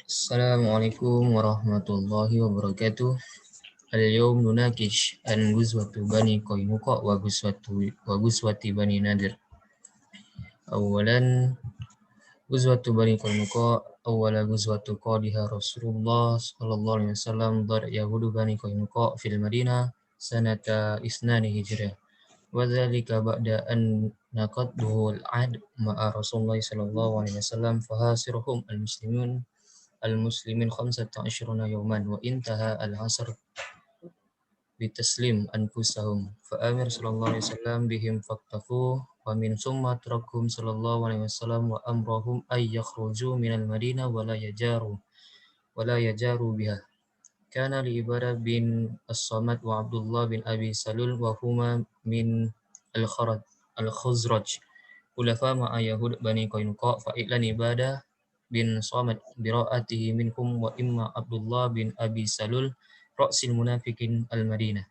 Assalamualaikum warahmatullahi wabarakatuh. Al-yawm nunakish an guzwatu bani Qainuqa wa guzwati bani Nadir. Awalan guzwatu bani Qainuqa awala guzwatu qadiha Rasulullah sallallahu alaihi wasallam dar yahudu bani Qainuqa fil Madinah sanata isnani hijrah. Wa dzalika ba'da an naqadduhu al-'ahd ma'a Rasulullah sallallahu alaihi wasallam fahasiruhum al-muslimin 15 yawman wa intaha al-'asr bitaslim anfusahum fa amir sallallahu alaihi wasallam bihim faktafu wa min summa tarakum sallallahu alaihi wasallam wa amrahum ay yakhruju minal madinah wa la yajaru biha kana li Ibarah bin As-Samad wa Abdullah bin Abi Salul wa huma min al-Khuzraj khulafa ma'a Yahud Bani Qainuqa fa i'lan Ibadah bin Samad bira'atihi minhum wa imma Abdullah bin Abi Salul ra'sil munafiqin al-Madinah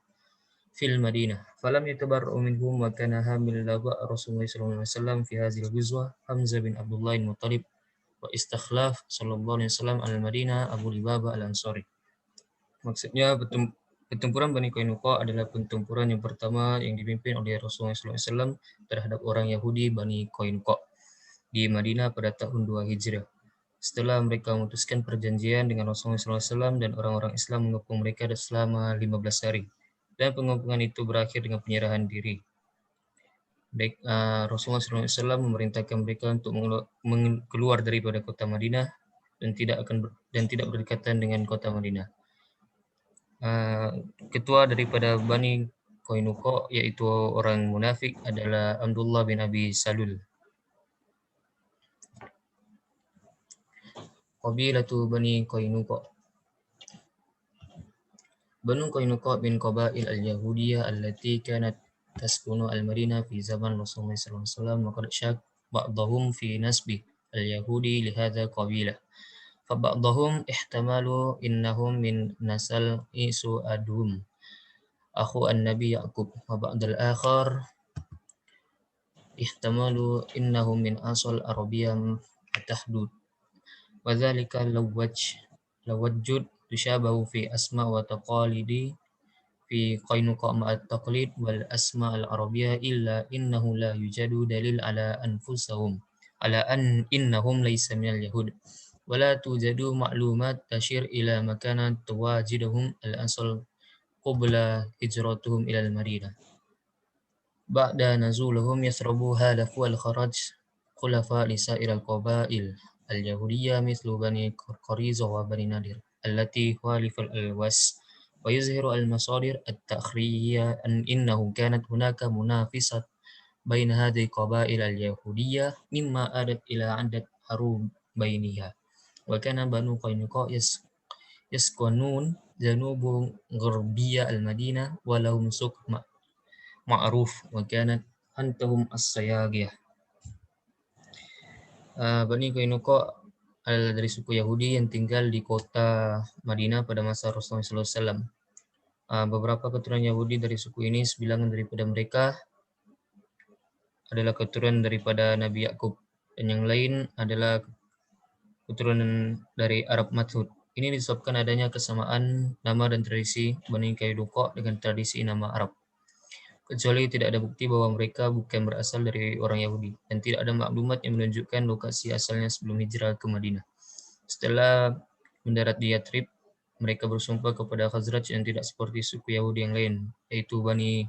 fil Madinah falam yatabarra'u minhum wa kana hamil laba Rasulullah sallallahu alaihi wasallam fi hadhihi al-ghuzwa Hamzah bin Abdullah al-Muttalib wa istakhlaf sallallahu alaihi wasallam al-Madinah Abu Lubabah al-Ansari. Maksudnya pertempuran Bani Qainuqa adalah pertempuran yang pertama yang dipimpin oleh Rasulullah SAW terhadap orang Yahudi Bani Qainuqa di Madinah pada tahun 2 Hijriah. Setelah mereka memutuskan perjanjian dengan Rasulullah SAW dan orang-orang Islam mengepung mereka selama 15 hari. Dan pengepungan itu berakhir dengan penyerahan diri. Rasulullah SAW memerintahkan mereka untuk keluar daripada kota Madinah dan tidak berdekatan dengan kota Madinah. Ketua daripada Bani Qainuqa yaitu orang munafik adalah Abdullah bin Abi Salul. Qabilatu Bani Qainuqa. Banu Qainuqa bin qabail al-Yahudiyah allati kanat taskunu al-Madinah fi zaman Rasulullah sallallahu alaihi wasallam wa qad syak ba'dahum fi nasbi al-Yahudi li hadha qabilah. فبعضهم احتملوا إنهم من نسل عيسو أدوم أخو النبي يعقوب وبعض الآخر احتملوا إنهم من أصل عربية التحدود وذلك لوجد تشابه في أسماء وتقاليد في قينقاع مع التقليد والأسماء العربية إلا إنه لا يوجد دليل على أن إنهم ليس من اليهود ولا توجد معلومات تشير إلى مكان تواجدهم الأصل قبل هجرتهم إلى المدينة بعد نزولهم يثرب هالفوا الخرج خلفاء لسائر القبائل اليهودية مثل بني قريظة وبني نادر التي خالف الألواس ويظهر المصادر التأخرية أن إنه كانت هناك منافسة بين هذه القبائل اليهودية مما أدت إلى عدة حروب بينها وكان بنو قينقاع يسكنون جنوب غربية المدينة ولهم سوق معروف وكانت أنتهم الصياغية. Bani Qainuqa adalah dari suku Yahudi yang tinggal di kota Madinah pada masa Rasulullah SAW. Beberapa keturunan Yahudi dari suku ini, sebilangan daripada mereka adalah keturunan daripada Nabi Yakub dan yang lain adalah keturunan dari Arab Madhud. Ini disebabkan adanya kesamaan nama dan tradisi Bani Qainuqa dengan tradisi nama Arab. Kecuali tidak ada bukti bahwa mereka bukan berasal dari orang Yahudi dan tidak ada maklumat yang menunjukkan lokasi asalnya sebelum hijrah ke Madinah. Setelah mendarat di Yathrib, mereka bersumpah kepada Khazraj yang tidak seperti suku Yahudi yang lain, yaitu Bani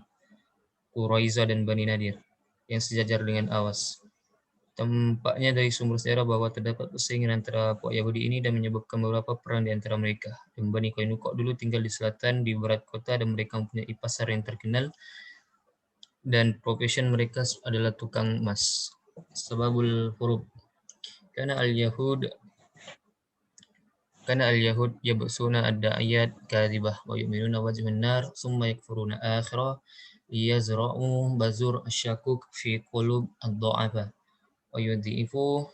Quraiza dan Bani Nadir, yang sejajar dengan Awas. Tampaknya dari sumber sejarah bahwa terdapat persaingan antara puak Yahudi ini dan menyebabkan beberapa perang di antara mereka. Dan Bani Qainuqa dulu tinggal di selatan di barat kota dan mereka mempunyai pasar yang terkenal dan profesion mereka adalah tukang emas. Sebabul huruf Kana al-Yahud yabsuna ad-da'iyat kadhibah wa yu'minuna wajhan nar thumma yakfuruna akhirah liyazra'u bazur asyakuk fi qulub ad-du'afa wa yudhifu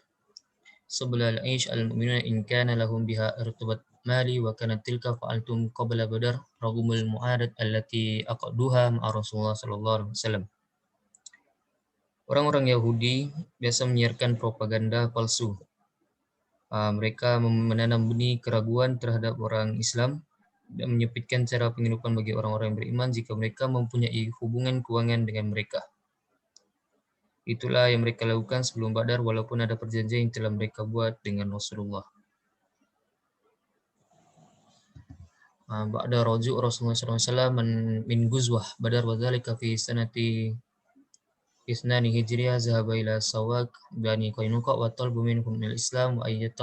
sabla al-aish al-mu'minuna in kana lahum biha irtibat mali wa kanat tilka fa'altum qabla badar ragumul mu'adad allati aqaduha ma'a Rasulullah sallallahu alaihi wasallam. Orang-orang Yahudi biasa menyiarkan propaganda palsu Mereka menanam benih keraguan terhadap orang Islam dan menyempitkan cara penghidupan bagi orang-orang yang beriman jika mereka mempunyai hubungan keuangan dengan mereka. Itulah yang mereka lakukan sebelum Badar walaupun ada perjanjian yang telah mereka buat dengan Rasulullah. Ba'da rajuk Rasulullah SAW min guzwah Badar wa dzalika fi sanati Ithnani Hijriyah zahaba ila Sawak Bani Qainuqa wa talbu minhum al-Islam wa ayyat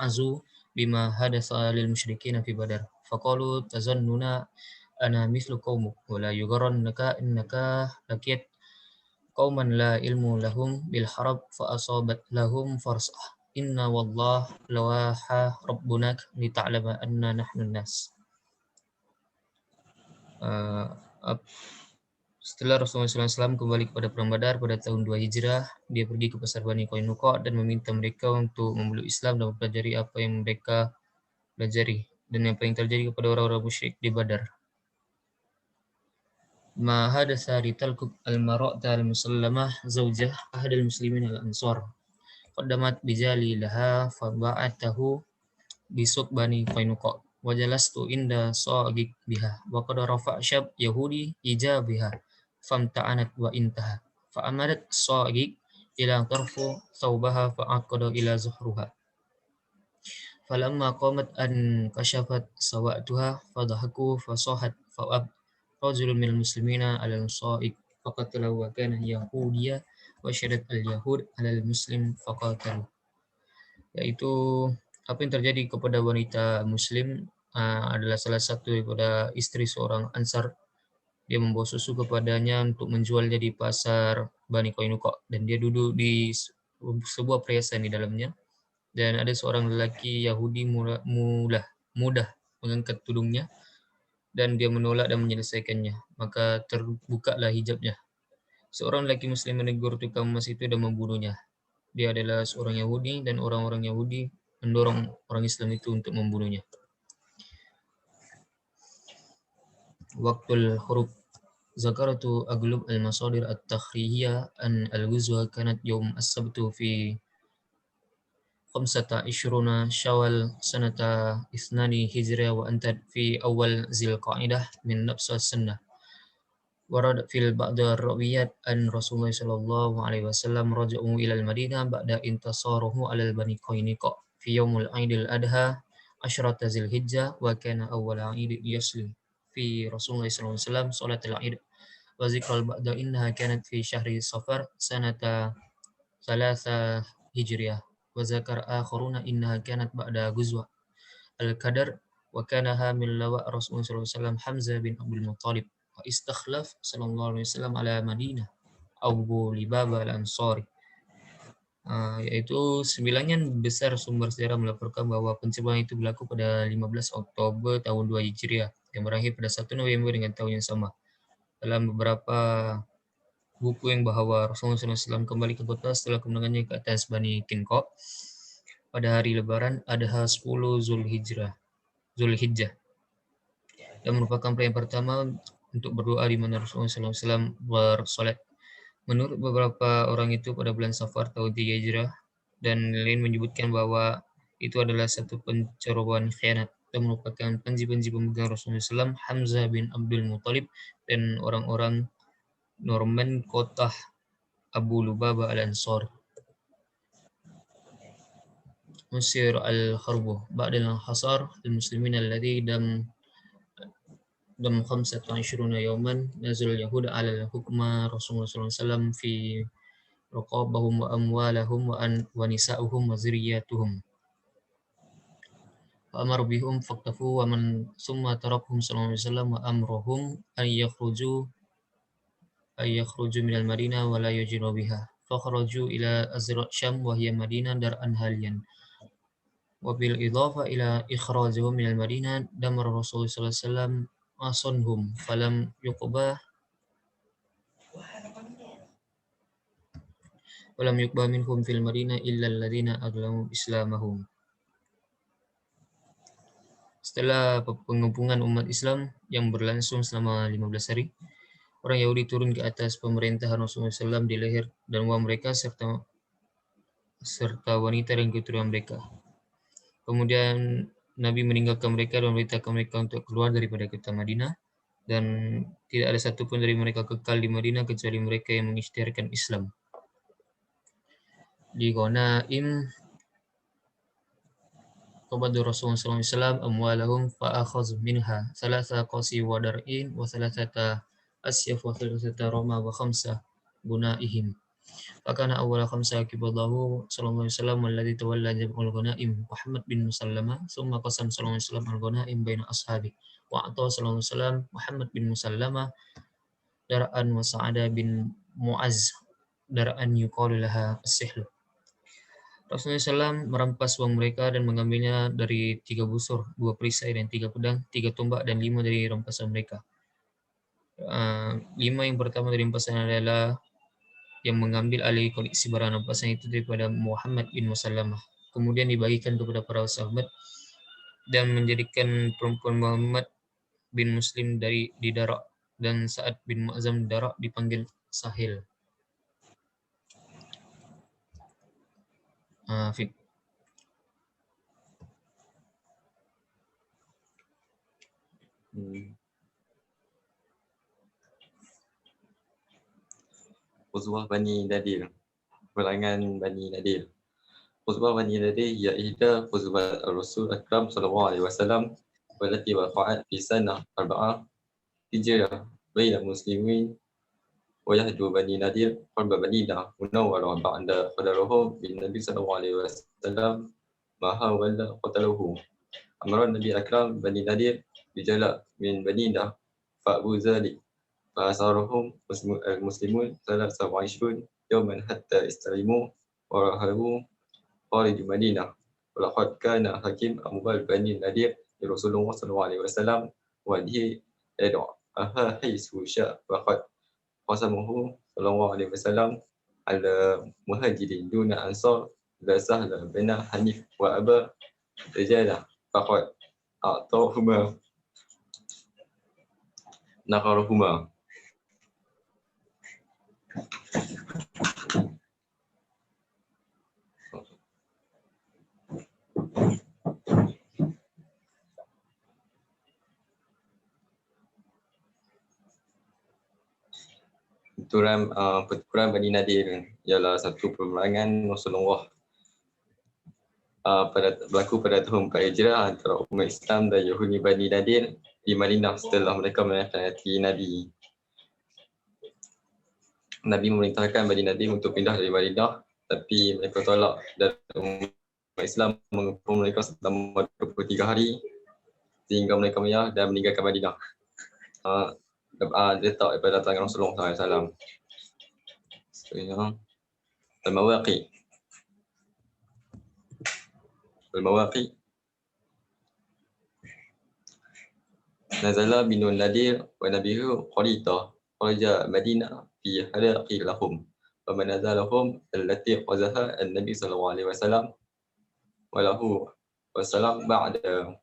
azu bima hadatha lil musyrikin fi Badar. Faqalu tazannuna ana mithlu qaumuk wa la yugharrannaka innaka lakiyat qauman la ilmu lahum bil harab fa asabat lahum farsah. Inna wallah lawaha rabbunak li ta'lama anna nahnu nas. Setelah Rasulullah SAW kembali kepada Perang Badar pada tahun 2 Hijrah, dia pergi ke pasar Bani Qainuqa dan meminta mereka untuk memeluk Islam dan mempelajari apa yang mereka pelajari dan apa yang terjadi kepada orang-orang musyrik di Badar. Ma hadatsa litalqub al-mar'ata al-musallamah zawjah ahad al-muslimin al-ansar. Qaddamat bijali laha fa ba'atahu bisuk Bani Qainuqa. Wajalastu inda sa'ik biha wa qad rafa' syab yahudi ijabiha famta'anat wa intaha fa amadat sa'ik ila tarfu thawbaha fa aqada ila zuhruha falamma qamat an kashafat sawatuha fadhahaku fasahat fa'ab rajulun minal muslimina ala sa'ik faqatalahu wa kana yahudiya wa syarat al yahud ala muslim faqatalu, yaitu apa yang terjadi kepada wanita muslim adalah salah satu daripada istri seorang Ansar. Dia membawa susu kepadanya untuk menjualnya di pasar Bani Qainuqa dan dia duduk di sebuah perhiasan di dalamnya dan ada seorang lelaki Yahudi mudah mengangkat tudungnya dan dia menolak dan menyelesaikannya, maka terbukalah hijabnya. Seorang lelaki muslim menegur tukang emas itu dan membunuhnya. Dia adalah seorang Yahudi dan orang-orang Yahudi mendorong orang Islam itu untuk membunuhnya. Waktul huruf Zakaratu aglub al-masadir at-takhriyah an al-ghuzwa kanat yawm as-sabtu fi 25 Syawal sanata Ithnani Hijriyah wa antad fi awal Zilqa'idah min nafsa sunnah. Warad fil ba'da rawiyat an Rasulullah sallallahu alaihi wasallam raja'u ila al-Madinah ba'da intasaruhu ala al-Bani Qainuqa fi yaumil Aidil Adha asyrata Zilhijjah wa kana awwal Aid yaslim fi Rasulullah sallallahu alaihi wasallam salat al-Aid wa zikral ba'da innaha kanat fi syahri Safar sanata thalatha Hijriyah wa zakar akharuna innaha kanat ba'da Ghuzwa al-Qadar wa kana hamil lawa Rasulullah sallallahu alaihi wasallam Hamzah bin Abdul Muttalib wa istakhlaf sallallahu alaihi wasallam ala Madinah Abu Libaba al-Ansari. Yaitu sembilannya besar sumber sejarah melaporkan bahwa pencobaan itu berlaku pada 15 Oktober tahun 2 Hijriah yang berakhir pada 1 November dengan tahun yang sama. Dalam beberapa buku yang bahwa Rasulullah SAW kembali ke kota setelah kemenangannya ke atas Bani Qainuqa pada hari Lebaran Adha 10 Zulhijjah dan merupakan perayaan pertama untuk berdoa di mana Rasulullah SAW bersolat. Menurut beberapa orang itu pada bulan Safar tahun 3 Hijrah dan lain menyebutkan bahwa itu adalah satu pencerobohan khianat dan merupakan panji-panji pemegang Rasulullah SAW Hamzah bin Abdul Muttalib dan orang-orang Norman kota Abu Lubabah al-Ansari. Musir al-Harbu ba'da al-hasar al-muslimin alladhi dam 25 yawman nazal Yahud ala hukma Rasulullah SAW fi raqabahum wa amwalahum wa nisa'uhum wa zuriyatuhum wa amar bihum faqtafu wa man summa tarakhum sallallahu alaihi wasallam wa amruhum an yakhruju minal madinah wa la yujiru biha fakhraju ila azra syam wa hiya madinah dar'an haliyan wa bil idafa ila ikhrajihum minal madinah damar Rasulullah sallallahu alaihi wasallam asunhum falam yuqba minhum fil madinah illa alladhina aglamu islamahum. Setelah pengepungan umat Islam yang berlangsung selama 15 hari, orang Yahudi turun ke atas pemerintahan Rasulullah SAW di leher dan uang mereka serta serta wanita dan keturunan mereka. Kemudian Nabi meninggalkan mereka dan memerintahkan mereka untuk keluar daripada kota Madinah, dan tidak ada satupun dari mereka kekal di Madinah kecuali mereka yang mengisytiharkan Islam. Di Ghanaim qabada Rasulullah SAW amwalahum fa'akhaz minha thalatha qasi wa dar'in wa thalathata asyaf wa thalathata rama wa khamsa bunaihim. Fakana awwala khamsa kibadahu sallallahu alaihi wasallam alladhi tawalla jam'ul ghanaim Muhammad bin Musallama thumma qasam sallallahu alaihi wasallam al-ghanaim baina ashabi wa ata sallallahu alaihi wasallam Muhammad bin Musallama dar'an wa Sa'ada bin Mu'az dar'an yuqalu laha as-sihl. Rasulullah SAW merampas uang mereka dan mengambilnya dari 3 busur, 2 perisai dan 3 pedang, 3 tombak dan 5 dari rampasan mereka. 5 yang pertama dari rampasan adalah yang mengambil alih koleksi barang rampasan itu daripada Muhammad bin Musallama. Kemudian dibagikan kepada para sahabat dan menjadikan perempuan Muhammad bin Muslim dari di Darak dan Sa'ad bin Mu'azzam Darak dipanggil Sahil. Fik. Uzwah Bani Nadir, perangan Bani Nadir. Uzwah Bani Nadir ia ihda Uzwah Rasul Akram sallallahu alaihi wasallam walati waqa'at fi sanah 4 Hijrah baina muslimin wa yahdu Bani Nadir qalba Madinah munawwarah ba'da qadaruhu bin Nabi sallallahu alaihi wasallam maha wala qataluhu. Amara Nabi Akram Bani Nadir bijala min Madinah fa'bu zalik فأسارهم المسلمون 23 يوما حتى استلموا ورهبوا خارج المدينة ولقد كان حكيم أموال بني النذير لرسول الله صلى الله عليه وسلم وهذه يدعها حيث شاء وقد قسمه صلى الله عليه وسلم على مهاجرين دون أنصار إذا سهل بين حنيف وأبا رجالا فقد أعطاهما نقرهما. Pertempuran Bani Nadir ialah satu peperangan Rasulullah berlaku pada tahun 4 Hijrah antara umat Islam dan Yahudi Bani Nadir di Madinah setelah mereka menasihati Nabi. Nabi memerintahkan Bani Nadir untuk pindah dari Madinah, tapi mereka tolak dan umat Islam mengepung mereka selama 23 hari sehingga mereka menyerah dan meninggalkan Madinah. Letak daripada tangan Rasulullah SAW. Al-Mawaqi. Nazala binun Nadir wa nabihu Qarita kharaja Madinah fi halaqi lahum wa manazalahum allati qazaha an-nabi sallallahu alaihi wasallam wa lahu wassalam ba'da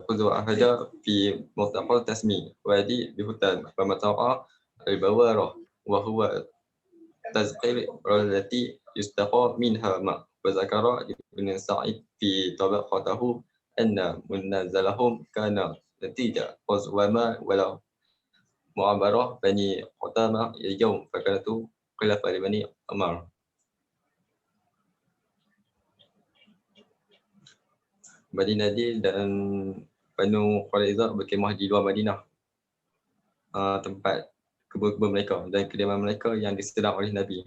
قدوة أحدا في ملتقى التسمي وادي بهتان فمطاعة البوارة وهو تزقير التي يستقى منها ماء وذكر ابن سعيد في طبقته أن منازلهم كان نتيجة وما ولا معبرة بني قتامة اليوم فكانت خلافة لبني عمر. Bani Nadir dan Banu Quraidah berkemah di luar Madinah, tempat kebun-kebun mereka dan kediaman mereka yang disedang oleh Nabi.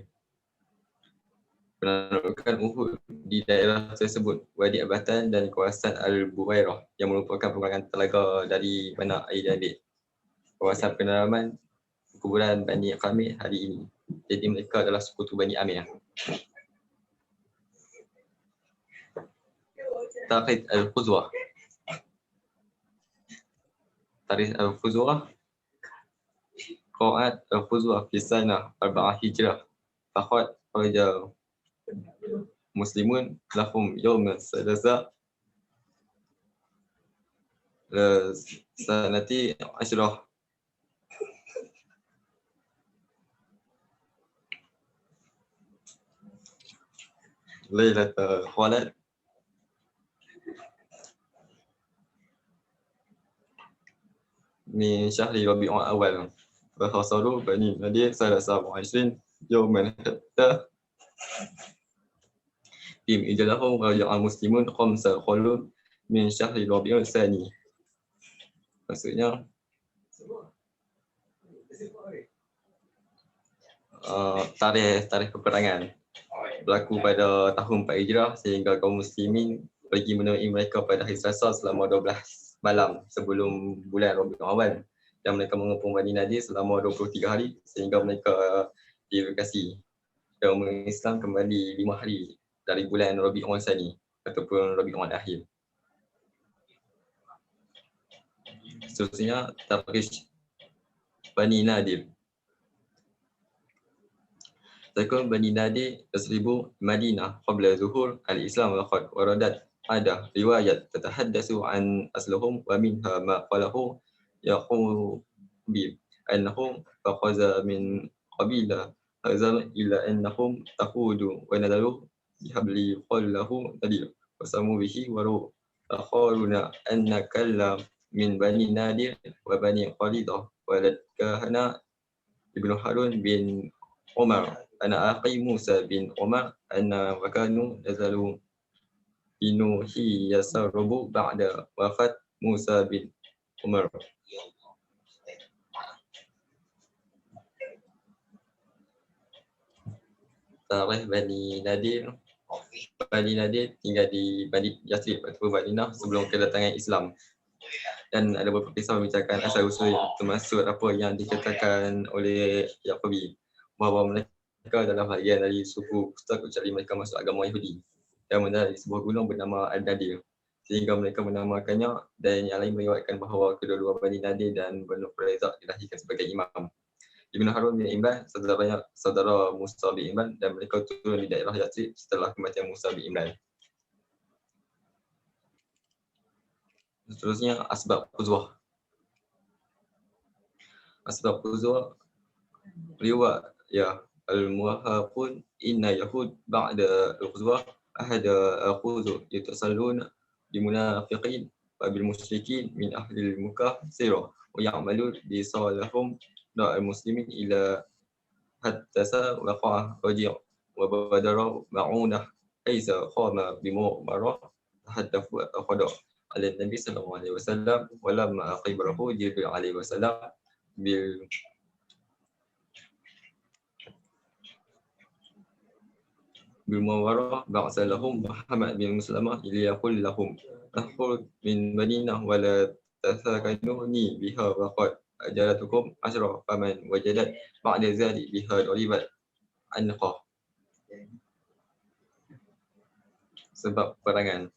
Penaklukan Uhud di daerah tersebut, Wadi Abatan dan kawasan Al-Buwairah yang merupakan pengurangan telaga dari Bani Aidil, kawasan pendalaman kuburan Bani Qamir hari ini. Jadi mereka adalah sekutu Bani Amir. Tarikh Al-Quzwah. Tarikh Al-Quzwah. Qa'at Al-Quzwah fi sanah 4 Hijrah. Faqad kharaja Muslimun lahum yawm salasa sanati asyrah Lailatul Khalad min syahri Rabiul Awal. فحصلوا بني النضير 23 يوما حتى في إجلهم رجع المسلمون 5 خلود min syahri Rabiul Tsani. Maksudnya tarikh peperangan berlaku pada tahun 4 Hijrah sehingga kaum muslimin pergi menemui mereka pada hari Selasa selama 12 malam sebelum bulan Rabiul Awal, dan mereka mengepung Bani Nadir selama 23 hari sehingga mereka dievakuasi dan umat Islam kembali 5 hari dari bulan Rabiul Tsani ataupun Rabiul Akhir. Seterusnya tarikh Bani Nadir. تكون بني نادي تسرب مدينة قبل ظهور الإسلام، وقد وردت عادة رواية تتحدث عن أصلهم، ومنها ما قاله يعقوب أنهم فخذ من قبيلة هزم إلى أنهم تقودوا ونذروا بحبل يقال له نذير وسموا به وروا. آخرون أن كل من بني نادر وبني خالدة ولد كهنة ابن هارون بن عمر أنا أخي موسى بن عمر أن وكانوا نزلوا بنوحي يسرب بعد وفاة موسى بن عمر. Tarikh Bani Nadir. Bani Nadir tinggal di Bani Yathrib atau Madinah sebelum kedatangan Islam, dan ada beberapa kisah membicarakan asal usul termasuk apa yang dikatakan oleh Yaqubi bahawa mereka adalah bahagian dari suku Kustak kecuali mereka masuk agama Yahudi dan mendarat di sebuah gunung bernama Al-Nadir sehingga mereka menamakannya, dan yang lain meriwayatkan bahawa kedua-dua Bani Nadir dan Banu Quraidah dilahirkan sebagai imam. Ibn Harun bin Imran saudara Musa bin Imran, dan mereka turun di daerah Yathrib setelah kematian Musa bin Imran. Seterusnya asbab Quzwah. Asbab Quzwah riwayat ya al-muwahhaqun inna yahud ba'da al-Quzwah ahada al-Quzw yatasalluna bimunafiqin wa bil musyrikin min ahli al-Makkah sirah wa ya'malun bi salahum da al-muslimin ila hatta waqa'a raji' wa badara ma'unah aiza khama bimu'marah tahaddafu aqada ala nabi sallallahu alaihi wasallam wa lamma aqibarahu jibril alaihi wasallam bil بالموارة بعث لهم محمد بن مسلمة ليقول لهم أخرج من مدينة ولا تسكنوني بها وقد أجرتكم عشرة فمن وجدت بعد ذلك بها ضربت عنقه. Sebab perangan.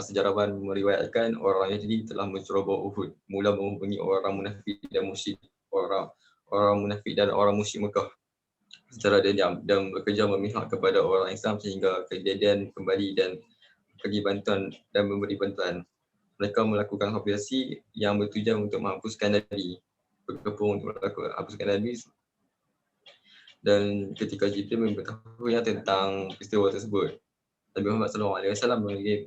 Sejarawan meriwayatkan orang Yahudi telah menceroboh Uhud, mula menghubungi orang munafik dan musyrik, orang munafik dan orang musyrik Mekah secara diam dan bekerja memihak kepada orang Islam sehingga kejadian kembali dan bagi bantuan dan memberi bantuan. Mereka melakukan operasi yang bertujuan untuk menghapuskan Nabi, berkepung untuk menghapuskan Nabi, dan ketika Jibril mengetahui tentang peristiwa tersebut, Nabi Muhammad SAW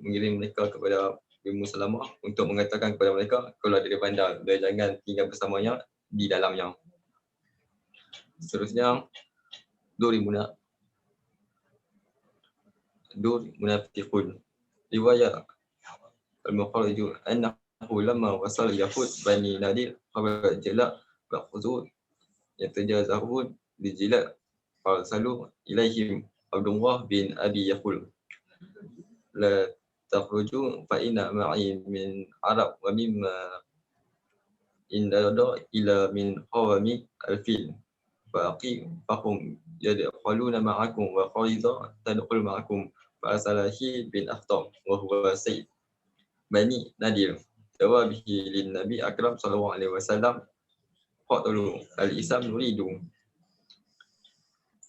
mengirim mereka kepada Ummu Salamah untuk mengatakan kepada mereka keluar dari bandar dan jangan tinggal bersamanya di dalamnya. Seterusnya Dur Munafiqun. Riwayat Al-Mukharriju annahu lamma wasal Yahud Bani Nadir khabar jala ba'khudhu yatajazahun bijilad farsalu ilaihim Abdullah bin Abi Yaqul la takhruju fa inna ma'i min Arab wa mimma indada ila min qawami al-fil fahum yadkhuluna ma'akum wa Qaidah tadkhul ma'akum fa Salahi bin Akhtab wa huwa Sayyid Bani Nadir jawabihi lin Nabi Akram sallallahu alaihi wasallam qatalu al-Islam nuridu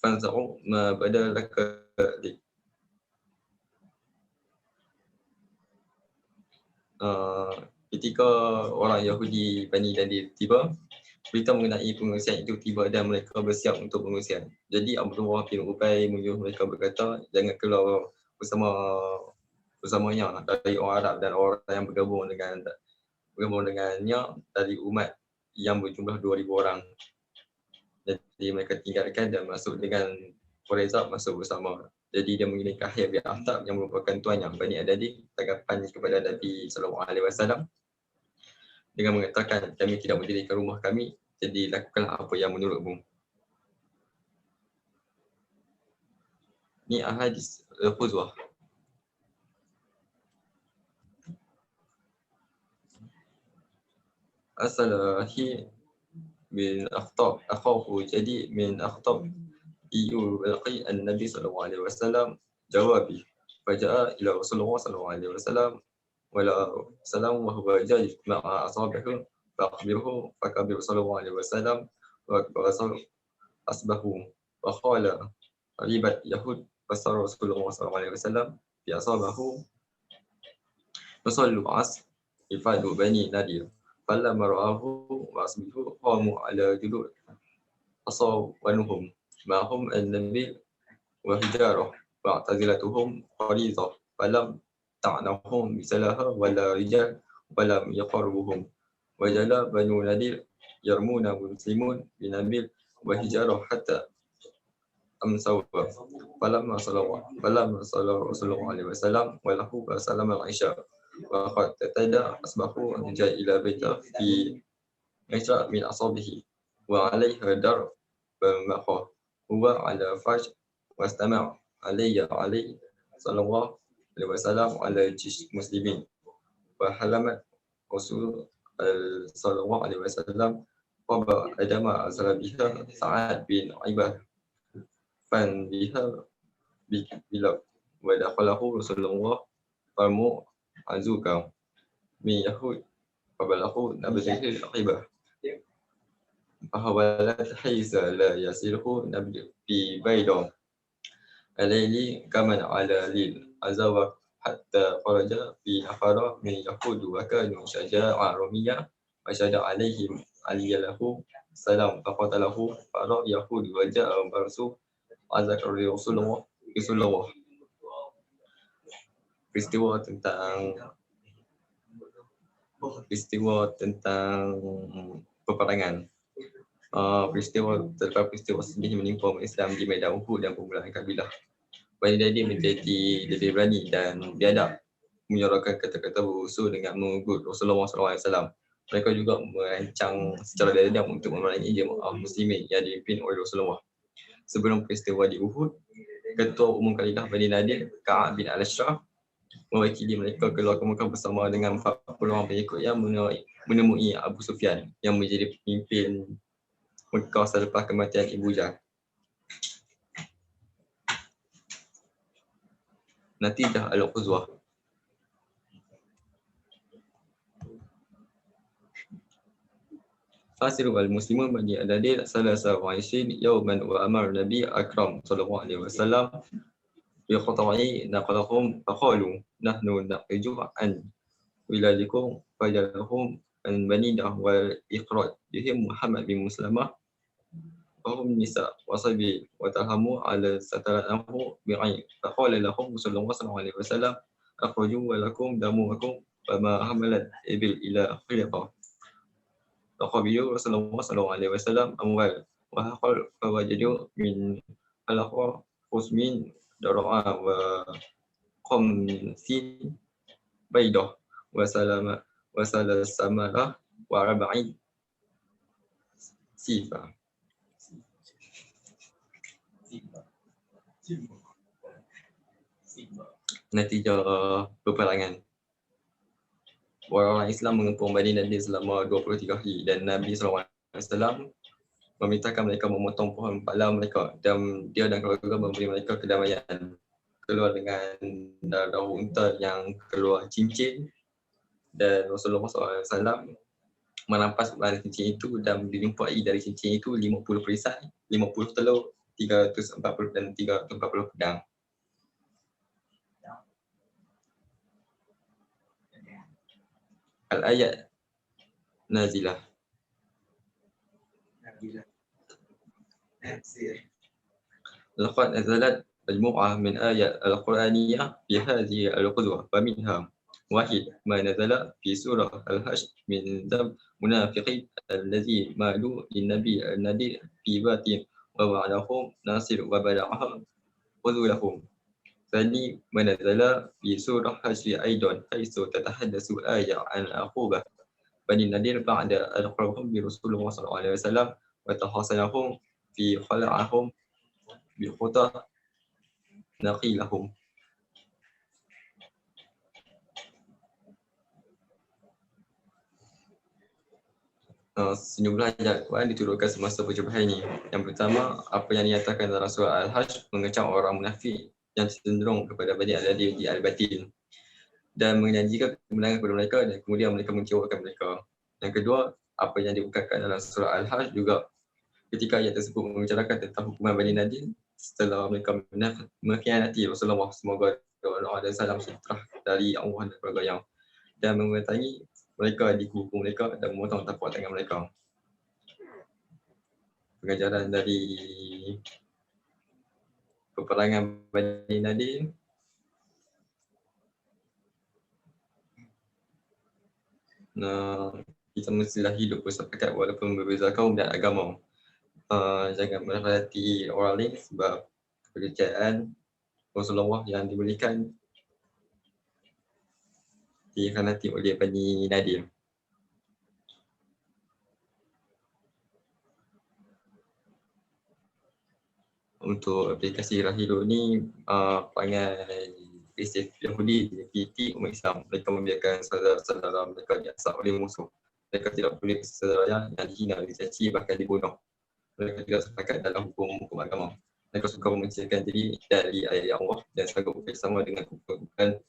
fanza'u ma badalaka li. Ketika orang Yahudi Bani Nadir tiba, berita mengenai pengungsian itu tiba dan mereka bersiap untuk pengungsian. Jadi Abdullah bin Ubay menyuruh mereka berkata, jangan keluar bersamanya dari orang Arab dan orang yang bergabung dengannya dari umat yang berjumlah 2,000 orang. Jadi mereka tinggalkan dan masuk dengan Quraidah masuk bersama. Jadi dia mengirim Kahya bin Akhtab yang merupakan tuannya Bani Adadi tanggapan kepada Nabi SAW dengan mengatakan, kami tidak mendirikan rumah kami, jadi lakukanlah apa yang menurutmu. Ni ahadis Qudwah. Asalahi min akhtab akhahu jadi min akhtab iyu alqi an-nabi sallallahu alaihi wasallam jawabi faja'a ila Rasulullah sallallahu alaihi wasallam wala salam wa huwa jalib ma'a ashabihi faqbiruhu fakabir sallallahu alaihi wasallam wa rasul asbahu wa qala ribat yahud fasar Rasulullah sallallahu alaihi wasallam bi ashabahu fasallu as ifadu bani nadir فلما رآه وأصبحوا قاموا على جلود أصابنهم معهم النبي وحجارة واعتزلتهم غليظة فلم تعنهم بسلاها ولا رجال ولم يقربهم وجلا بنو نذير يرمون مسلمون بنبيل وحجارة حتى أمسوا فلما صلى رسول الله عليه وسلم وله فسلم العشاء وقد اعتدى أصبحوا الرجال إلى بيته في عشاء من أصابه وعليه درب مخه هو على فرش واستمع عليه صلى الله عليه وسلم على جيش المسلمين وحلمت رسول صلى الله عليه وسلم قبل أدم أزل بها سعد بن عباد فان بها بلا ودخله رسول الله فرمو عزوكا من يهود فبلغوا نبذه العبا فحولت حيث لا يصله نبذ في بيضا الليل كمن على ليل عزوى حتى خرج في نفر من يهود وكانوا شجاعا رميا وشد عليهم علي له السلام فقتله فرأى يهود وجاء برسول عزك رسول الله. Peristiwa tentang peperangan. Peristiwa sedih menimpa umat Islam di medan Uhud dan permulaan kabilah. Bani Nadir menjadi lebih berani dan biadab menyuarakan kata-kata berusul dengan mengugut Rasulullah SAW. Mereka juga merancang secara diam untuk memerangi jemaah muslimin yang dipimpin oleh Rasulullah. Sebelum peristiwa di Uhud, Ketua Umum Kabilah Bani Nadir, Ka'ab bin Al-Ashraf, mewakili mereka keluar ke Mekah bersama dengan 40 orang pengikut yang menemui Abu Sufyan yang menjadi pemimpin Mekah selepas kematian Ibu Jah. Natijah Al-Quzwah. Fasiru al-Muslimun Bani Adadir salasa wa isin yawman wa amar Nabi Akram sallallahu alaihi wasallam biqata'i naqalahum faqalu nahnu naqiju an wiladikum fajalahum an banidah wal iqrad bihim Muhammad bin Muslamah wahum nisa wasabi wa tahamu ala sataranahu bi'ain faqala lahum Rasulullah sallallahu alaihi wasallam akhruju wa lakum damuakum fama hamalat ibil ila khilafah faqabilu Rasulullah sallallahu alaihi wasallam amwal wa haqal fawajadu min al-aqwa khusmin dara'a wa qamsin baydah wa salamah wa arba'in sifa. Natijah peperangan. Orang Islam mengepung Bani Nadir selama 23 hari dan Nabi SAW memerintahkan mereka memotong pohon pala mereka dan dia dan keluarga memberi mereka kedamaian. Keluar dengan daun unta yang keluar cincin dan Rasulullah SAW merampas barang cincin itu dan dijumpai dari cincin itu 50 perisai, 50 telur, 340 dan 340 pedang. Al-ayat nazilah. لقد نزلت مجموعة من آيات القرآنية في هذه الغزوة فمنها واحد ما نزل في سورة الحشر من ذنب منافقين الذي مالوا للنبي النذير في باطن ووعدهم ناصر وبلعهم خذولهم. ثاني ما نزل في سورة الحشر أيضا حيث تتحدث آية عن العقوبة بني النذير بعد ألقاهم برسول الله صلى الله عليه وسلم وتحاصنهم في خلعهم بخطى نقيلهم. Sejumlah ayat Quran diturunkan semasa percubaan ini. Yang pertama, apa yang dinyatakan dalam surah Al-Hajj mengecam orang munafik yang cenderung kepada Bani Al-Nadir di Al-Batin dan menjanjikan kemenangan kepada mereka dan kemudian mereka mengecewakan mereka. Yang kedua, apa yang dibukakan dalam surah Al-Hajj juga ketika ayat tersebut membicarakan tentang hukuman Bani Nadir setelah mereka mengkhianati Rasulullah semoga Allah dan salam sejahtera dari Allah dan keluarga dan mendatangi mereka di kuku mereka dan memotong tapak tangan mereka. Pengajaran dari peperangan Bani Nadir. Kita mestilah hidup bersepakat walaupun berbeza kaum dan agama. Jangan merahmati orang lain sebab kepercayaan Rasulullah yang diberikan dikhianati oleh Bani Nadir. Untuk aplikasi Rahilu ni perangai Kristian Yahudi diakiti umat Islam. Mereka membiarkan saudara-saudara mereka diasap oleh musuh. Mereka tidak boleh saudara yang dihina, dicaci, bahkan dibunuh. Mereka tidak sepakat dalam hukum agama. Mereka suka memensikan diri dari ayat Allah dan sanggup bekerjasama dengan kumpulan